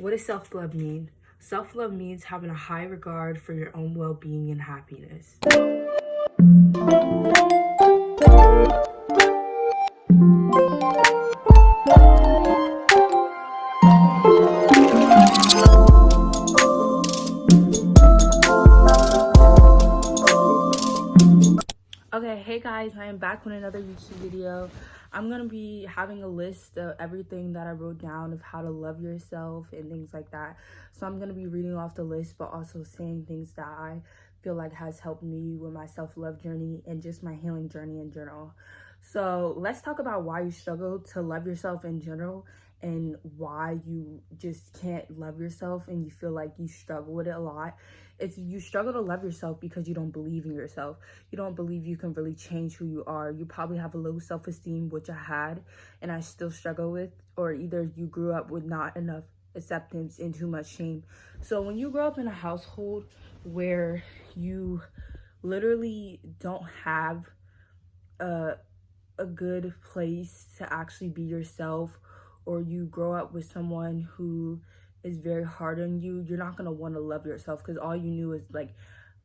What does self-love mean? Self-love means having a high regard for your own well-being and happiness. Okay, hey guys, I am back with another YouTube video. I'm gonna be having a list of everything that I wrote down of how to love yourself and things like that. So I'm gonna be reading off the list, but also saying things that I feel like has helped me with my self-love journey and just my healing journey in general. So let's talk about why you struggle to love yourself in general and why you just can't love yourself and you feel like you struggle with it a lot. It's you struggle to love yourself because you don't believe in yourself. You don't believe you can really change who you are. You probably have a low self-esteem, which I had and I still struggle with, or either you grew up with not enough acceptance and too much shame. So when you grow up in a household where you literally don't have a good place to actually be yourself, or you grow up with someone who is very hard on you, you're not going to want to love yourself because all you knew is like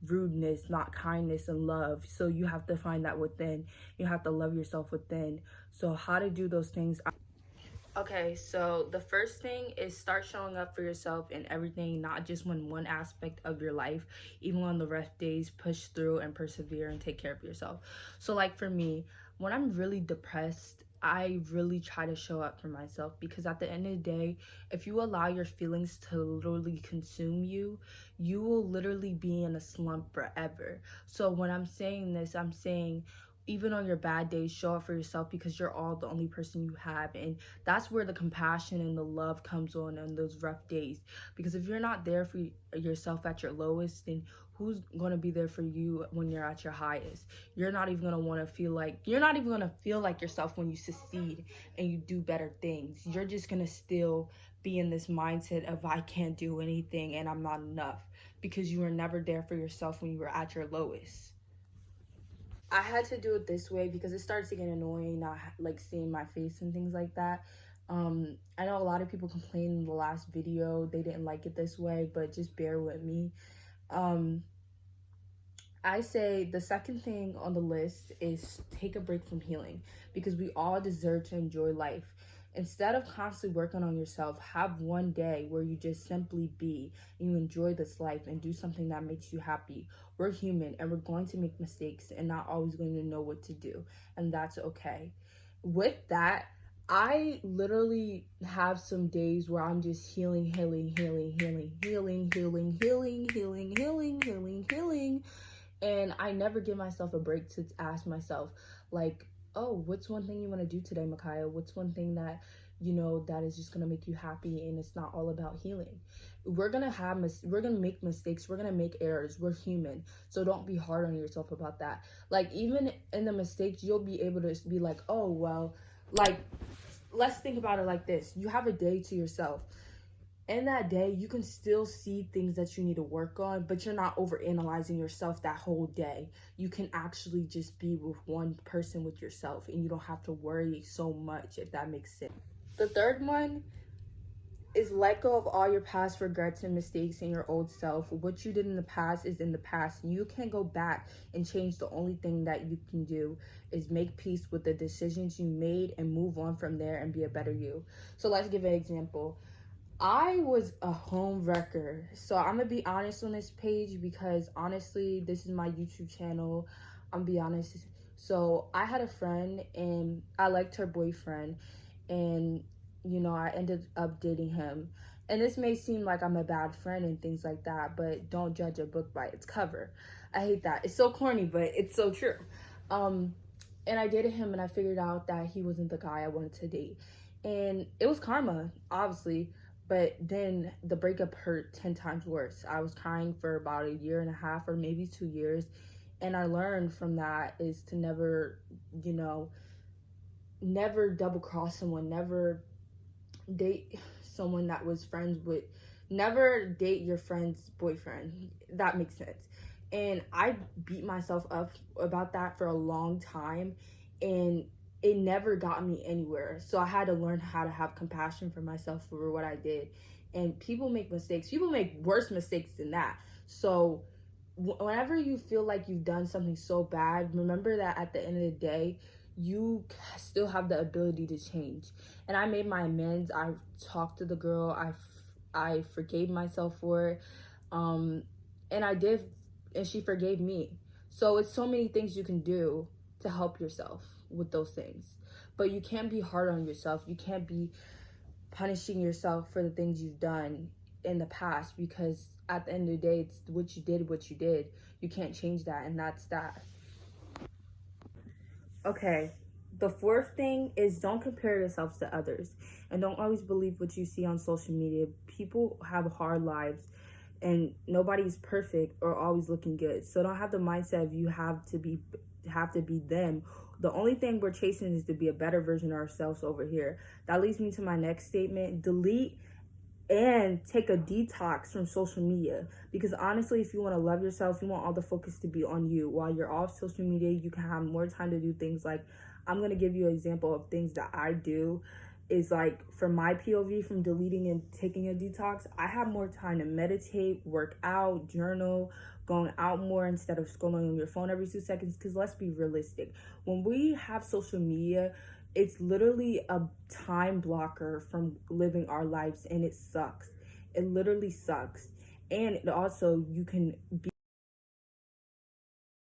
rudeness, not kindness and love. So you have to find that within. You have to love yourself within. So how to do those things? Okay, so the first thing is start showing up for yourself in everything, not just when one aspect of your life. Even on the rough days, push through and persevere and take care of yourself. So like for me, when I'm really depressed, I really try to show up for myself, because at the end of the day, if you allow your feelings to literally consume you, you will literally be in a slump forever. So when I'm saying this, I'm saying even on your bad days, show up for yourself, because you're all the only person you have. And that's where the compassion and the love comes on those rough days. Because if you're not there for yourself at your lowest, then who's going to be there for you when you're at your highest? You're not even going to want to feel like, you're not even going to feel like yourself when you succeed and you do better things. You're just going to still be in this mindset of I can't do anything and I'm not enough, because you were never there for yourself when you were at your lowest. I had to do it this way because it starts to get annoying not like seeing my face and things like that. I know a lot of people complained in the last video they didn't like it this way, but just bear with me. um I say the second thing on the list is take a break from healing, because we all deserve to enjoy life. Instead of constantly working on yourself, have one day where you just simply be and you enjoy this life and do something that makes you happy. We're human and we're going to make mistakes and not always going to know what to do, and that's okay. With that, I literally have some days where I'm just healing, healing, healing, healing, healing, healing, healing, healing, healing, healing, healing. And I never give myself a break to ask myself, like, oh, what's one thing you want to do today, Micaiah? What's one thing that, you know, that is just going to make you happy and it's not all about healing? We're going to we're going to make mistakes. We're going to make errors. We're human. So don't be hard on yourself about that. Like, even in the mistakes, you'll be able to be like, oh, well, like, let's think about it like this. You have a day to yourself. In that day, you can still see things that you need to work on, but you're not over analyzing yourself that whole day. You can actually just be with one person with yourself and you don't have to worry so much, if that makes sense. The third one is let go of all your past regrets and mistakes in your old self. What you did in the past is in the past. You can't go back and change. The only thing that you can do is make peace with the decisions you made and move on from there and be a better you. So let's give an example. I was a home wrecker. So I'm gonna be honest on this page, because honestly, this is my YouTube channel. I'm gonna be honest. So I had a friend and I liked her boyfriend, and you know, I ended up dating him. And this may seem like I'm a bad friend and things like that, but don't judge a book by its cover. I hate that. It's so corny, but it's so true. And I dated him and I figured out that he wasn't the guy I wanted to date. And it was karma, obviously, but then the breakup hurt 10 times worse. I was crying for about a year and a half or maybe 2 years. And I learned from that is to never, you know, never double cross someone, never date someone that was friends with, never date your friend's boyfriend. That makes sense. And I beat myself up about that for a long time, and it never got me anywhere. So I had to learn how to have compassion for myself for what I did and people make mistakes. People make worse mistakes than that. So whenever you feel like you've done something so bad, remember that at the end of the day, you still have the ability to change. And I made my amends. I talked to the girl. I forgave myself for it. And I did, and she forgave me. So it's so many things you can do to help yourself with those things. But you can't be hard on yourself. You can't be punishing yourself for the things you've done in the past, because at the end of the day, it's what you did. You can't change that, and that's that. Okay, the fourth thing is don't compare yourselves to others, and don't always believe what you see on social media. People have hard lives, and nobody's perfect or always looking good. So don't have the mindset of you have to be them. The only thing we're chasing is to be a better version of ourselves over here. That leads me to my next statement. Delete and take a detox from social media, because honestly, if you want to love yourself, you want all the focus to be on you. While you're off social media, you can have more time to do things like, I'm going to give you an example of things that I do. Is like, from my POV, from deleting and taking a detox, I have more time to meditate, work out, journal, going out more instead of scrolling on your phone every 2 seconds. Because let's be realistic, when we have social media, it's literally a time blocker from living our lives, and it sucks. It literally sucks. And also, you can be